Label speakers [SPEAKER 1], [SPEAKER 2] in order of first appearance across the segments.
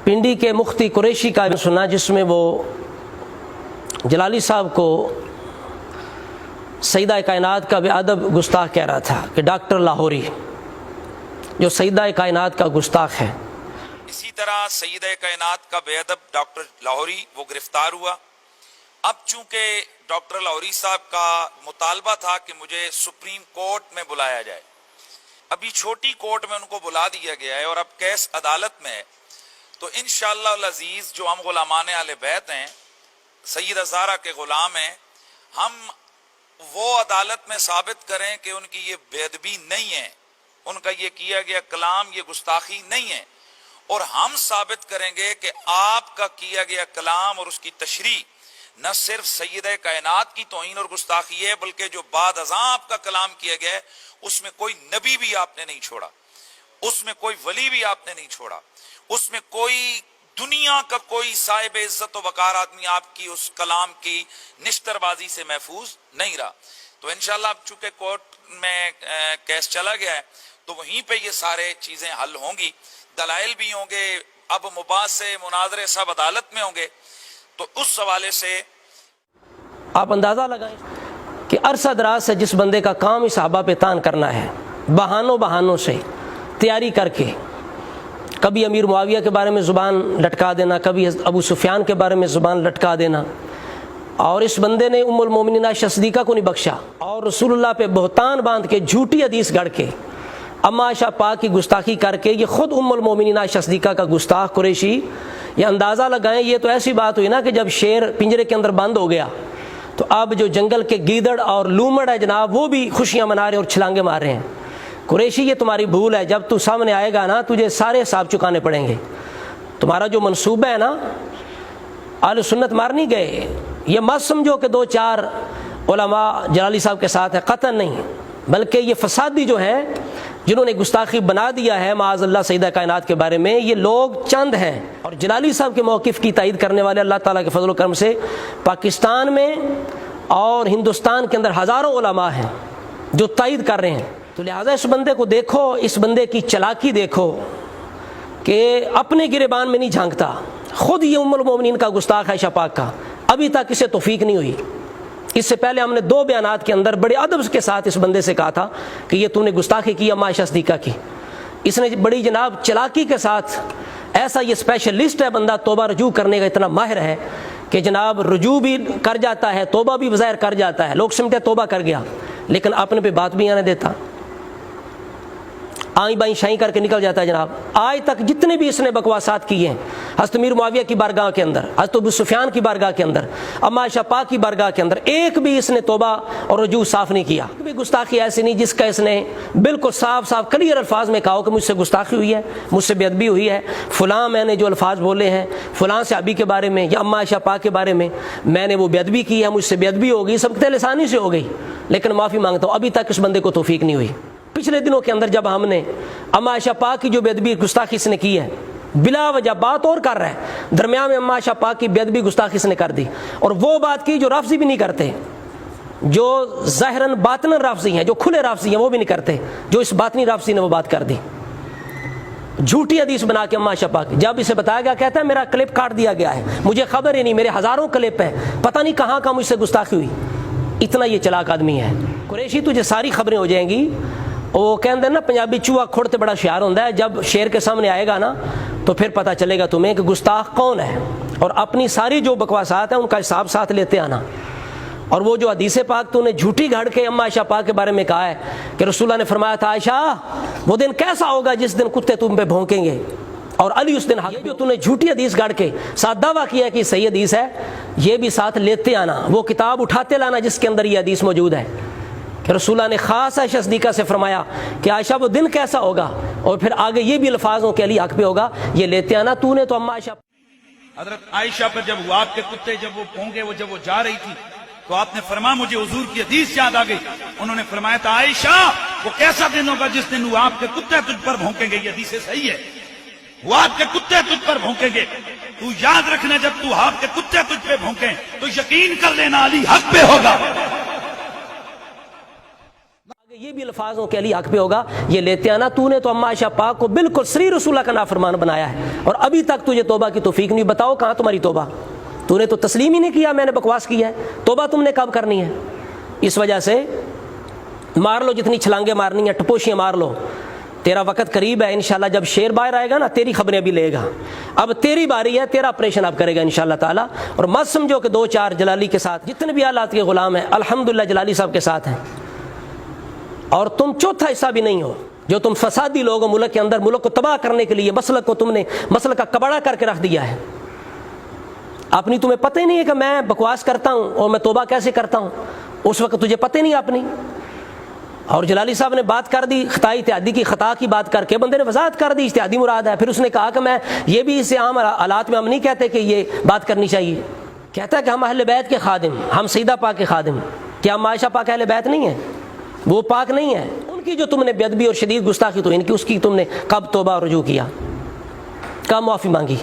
[SPEAKER 1] पिंडी के मुफ्ती कुरैशी का सुना, जिसमें वो जलाली साहब को सईदा कायनात का बेअदब गुस्ताख कह रहा था कि डॉक्टर लाहौरी जो सईदा कायनात का गुस्ताख है।
[SPEAKER 2] इसी तरह सईदा कायनात का बेअदब डॉक्टर लाहौरी वो गिरफ्तार हुआ। अब चूंकि डॉक्टर लाहौरी साहब का मुतालबा था कि मुझे सुप्रीम कोर्ट में बुलाया जाए, अभी छोटी कोर्ट में उनको बुला दिया गया है और अब केस अदालत में है। तो इंशाअल्लाह अज़ीज़ जो हम गुलामान आले बैत हैं, सैयद ज़हरा के गुलाम हैं, हम वो अदालत में साबित करें कि उनकी ये बेअदबी नहीं है, उनका ये किया गया कलाम ये गुस्ताखी नहीं है, और हम साबित करेंगे कि आपका किया गया कलाम और उसकी तशरीह न सिर्फ सैयद कायनात की तौहीन और गुस्ताखी है, बल्कि जो बाद अज़ां आपका कलाम किया गया है उसमें कोई नबी भी आपने नहीं छोड़ा, उसमें कोई वली भी आपने नहीं छोड़ा, उसमें कोई दुनिया का कोई साहिब इज्जत व वकार आदमी आपकी उस कलाम की निश्तरबाजी से महफूज नहीं रहा। तो इंशाअल्लाह अब चूंकि कोर्ट में केस चला गया है तो वहीं पे ये सारे चीजें हल होंगी, दलाइल भी होंगे, अब मुबासे मुनाजरे सब अदालत में होंगे। तो उस हवाले से
[SPEAKER 1] आप अंदाजा लगाएं कि अरसा दराज से जिस बंदे का काम ही सहाबा पे तान करना है, बहानों से तैयारी करके कभी अमीर मुआविया के बारे में ज़ुबान लटका देना, कभी अबू सुफियान के बारे में ज़ुबान लटका देना, और इस बंदे ने उम्मुल मोमिनीन आयशा सिद्दीक़ा को नहीं बख्शा और रसूलुल्लाह पे बहतान बांध के झूठी हदीस गढ़ के अम्मा आयशा पाक की गुस्ताखी करके ये खुद उम्मुल मोमिनीन आयशा सिद्दीक़ा का गुस्ताख कुरैशी। ये अंदाज़ा लगाएं, ये तो ऐसी बात हुई ना कि जब शेर पिंजरे के अंदर बंद हो गया तो अब जो जंगल के गीदड़ और लूमड़ है जनाब, वो भी खुशियाँ मना रहे और छलांगे मार रहे हैं। कुरैशी ये तुम्हारी भूल है, जब तू सामने आएगा ना तुझे सारे हिसाब चुकाने पड़ेंगे। तुम्हारा जो मंसूबा है ना, आले सुन्नत मार नहीं गए, ये मत समझो कि 2-4 उलमा जलाली साहब के साथ है, कतन नहीं, बल्कि ये फसादी जो हैं जिन्होंने गुस्ताखी बना दिया है माअज़ल्लाह सईदा कायनात के बारे में, ये लोग चंद हैं। और जलाली साहब के मौक़िफ़ की तायीद करने वाले अल्लाह ताला के फजल करम से पाकिस्तान में और हिंदुस्तान के अंदर हज़ारों उलमा हैं जो तायीद कर रहे हैं। तो लिहाजा इस बंदे को देखो, इस बंदे की चालाकी देखो कि अपने गिरेबान में नहीं झांकता। खुद ये उम्मुल मोमिनीन का गुस्ताख है शपाक का, अभी तक इसे तौफीक नहीं हुई। इससे पहले हमने 2 बयानात के अंदर बड़े अदब के साथ इस बंदे से कहा था कि ये तूने गुस्ताखी की अम्मा आयशा सिद्दीक़ा की। इसने बड़ी जनाब चालाकी के साथ, ऐसा ये स्पेशलिस्ट है बंदा, तौबा रजू करने का इतना माहिर है कि जनाब रजू भी कर जाता है, तौबा भी बज़ाहिर कर जाता है। लोग समझते तौबा कर गया, लेकिन अपने पे बात भी आने देता, आई बाई शाई करके निकल जाता है जनाब। आज तक जितने भी इसने बकवासात किए हैं, हज़रत अमीर मुआविया की बारगाह के अंदर, हज़रत अबू सुफियान की बारगाह के अंदर, अम्मा आयशा पाक की बारगाह के अंदर, एक भी इसने तौबा और रजू साफ नहीं किया। एक भी गुस्ताखी ऐसी नहीं जिसका इसने बिल्कुल साफ साफ क्लियर अल्फाज में कहा कि मुझसे गुस्ताखी हुई है, मुझसे बेअदबी हुई है, फ़लाँ मैंने जो अल्फाज बोले हैं फ़लाँ सहाबी के बारे में या अम्मा आयशा पाक के बारे में मैंने वो बेअदबी की है, मुझसे बेअदबी हो गई, सब लिसानी से हो गई, लेकिन माफ़ी मांगता हूँ। अभी तक इस बंदे को तौफीक नहीं हुई। पिछले दिनों के अंदर जब हमने अम्मा आयशा पाक की जो बेअदबी गुस्ताखी इसने की है, बिला वजह बात और कर रहा है, दरमियान में अम्मा आयशा पाक की बेअदबी गुस्ताखी इसने कर दी, और वो बात की जो राफ़ज़ी भी नहीं करते, जो ज़ाहिरन बातनन राफ़ज़ी हैं, जो खुले राफ़ज़ी हैं, वो भी नहीं करते, जो इस बातनी राफ़ज़ी ने वो बात कर दी, झूठी हदीस बना के अम्मा आयशा पाक। जब इसे बताया गया, कहता है मेरा क्लिप काट दिया गया है, मुझे खबर ही नहीं, मेरे हज़ारों क्लिप है, पता नहीं कहाँ कहाँ मुझसे गुस्ताखी हुई। इतना ये चलाक आदमी है कुरैशी, तुझे सारी खबरें हो जाएंगी। वो कहते हैं ना पंजाबी चूहा खुड़ ते बड़ा होशियार होता है, जब शेर के सामने आएगा ना तो फिर पता चलेगा तुम्हें कि गुस्ताख कौन है, और अपनी सारी जो बकवासात है उनका हिसाब साथ लेते आना। और वो जो हदीस पाक तूने झूठी घड़ के अम्मा आयशा पाक के बारे में कहा है कि रसूलुल्लाह ने फरमाया था, आयशा वो दिन कैसा होगा जिस दिन कुत्ते तुम पे भौंकेंगे, और अली उस दिन हक। जो तूने झूठी हदीस गढ़ के साथ दावा किया कि सही हदीस है, ये भी साथ लेते आना, वो किताब उठाते लाना जिसके अंदर ये हदीस मौजूद है कि रसूलुल्लाह ने खास आयशा सिद्दीक़ा से फरमाया कि आयशा वो दिन कैसा होगा, और फिर आगे ये भी अल्फाजों के अली हक पे होगा, ये लेते आना। तूने तो अम्मा आयशा,
[SPEAKER 3] हज़रत आयशा पर जब आपके कुत्ते जब वो भौंके, वो जब वो जा रही थी तो आपने फरमाया, मुझे हुजूर की हदीस याद आ गई। उन्होंने फरमाया था, आयशा वो कैसा दिन होगा जिस दिन वो आपके कुत्ते तुझ पर भौंकेंगे। ये हदीस सही है, वो आपके कुत्ते तुझ पर भौंकेंगे। तू याद रखना, जब तू आपके कुत्ते तुझ पे भौंके तो यकीन कर लेना अली हक पे होगा।
[SPEAKER 1] یہ بھی الفاظوں کے علی حق پہ ہوگا یہ لیتے آنا تو نے تو اما عائشہ پاک کو بالکل سری رسولہ کا نافرمان بنایا ہے اور ابھی تک تجھے توبہ کی توفیق نہیں. بتاؤ کہاں تمہاری توبہ؟ تو نے تو تسلیم ہی نہیں کیا میں نے بکواس کیا ہے. توبہ تم نے کب کرنی ہے؟ اس وجہ سے مار لو جتنی چھلانگیں مارنی ہیں, ٹپوشیاں مار لو, تیرا وقت قریب ہے. انشاءاللہ جب شیر باہر آئے گا نا تیری خبریں بھی لے گا. اب تیری باری ہے, تیرا آپریشن اب کرے گا انشاءاللہ تعالیٰ. اور مت سمجھو کہ 2-4 جلالی کے ساتھ جتنے بھی آلات کے غلام ہیں الحمدللہ جلالی صاحب کے ساتھ ہیں, اور تم چوتھا حصہ بھی نہیں ہو. جو تم فسادی لوگ ہو ملک کے اندر, ملک کو تباہ کرنے کے لیے مسلک کو تم نے مسلک کا کباڑا کر کے رکھ دیا ہے. اپنی تمہیں پتہ ہی نہیں ہے کہ میں بکواس کرتا ہوں اور میں توبہ کیسے کرتا ہوں. اس وقت تجھے پتہ ہی نہیں اپنی. اور جلالی صاحب نے بات کر دی خطائی اتحادی کی, خطا کی بات کر کے بندے نے وضاحت کر دی اتحادی مراد ہے. پھر اس نے کہا کہ میں یہ بھی اسے عام حالات میں ہم نہیں کہتے کہ یہ بات کرنی چاہیے. کہتا ہے کہ ہم اہل بیت کے خادم, ہم سیدہ پاک کے خادم. کیا ہم عائشہ پاک اہل بیت نہیں ہیں؟ وہ پاک نہیں ہے. ان کی جو تم نے بے ادبی اور شدید گستاخی تو ان کی, اس کی تم نے کب توبہ اور رجوع کیا, کب معافی مانگی؟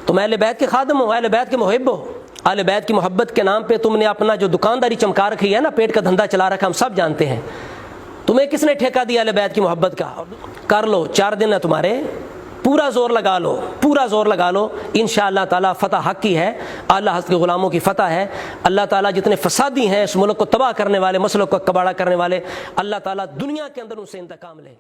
[SPEAKER 1] تم اہل بیت کے خادم ہو, اہل بیت کے محب ہو. اہل بیت کی محبت کے نام پہ تم نے اپنا جو دکانداری چمکا رکھی ہے نا, پیٹ کا دھندا چلا رکھا, ہم سب جانتے ہیں. تمہیں کس نے ٹھیکہ دیا اہل بیت کی محبت کا؟ کر لو, 4 دن ہے تمہارے, پورا زور لگا لو, پورا زور لگا لو. انشاءاللہ تعالیٰ فتح حق کی ہے, اللہ حضرت کے غلاموں کی فتح ہے. اللہ تعالیٰ جتنے فسادی ہیں اس ملک کو تباہ کرنے والے, مسلک کو کباڑا کرنے والے, اللہ تعالیٰ دنیا کے اندر ان سے انتقام لے.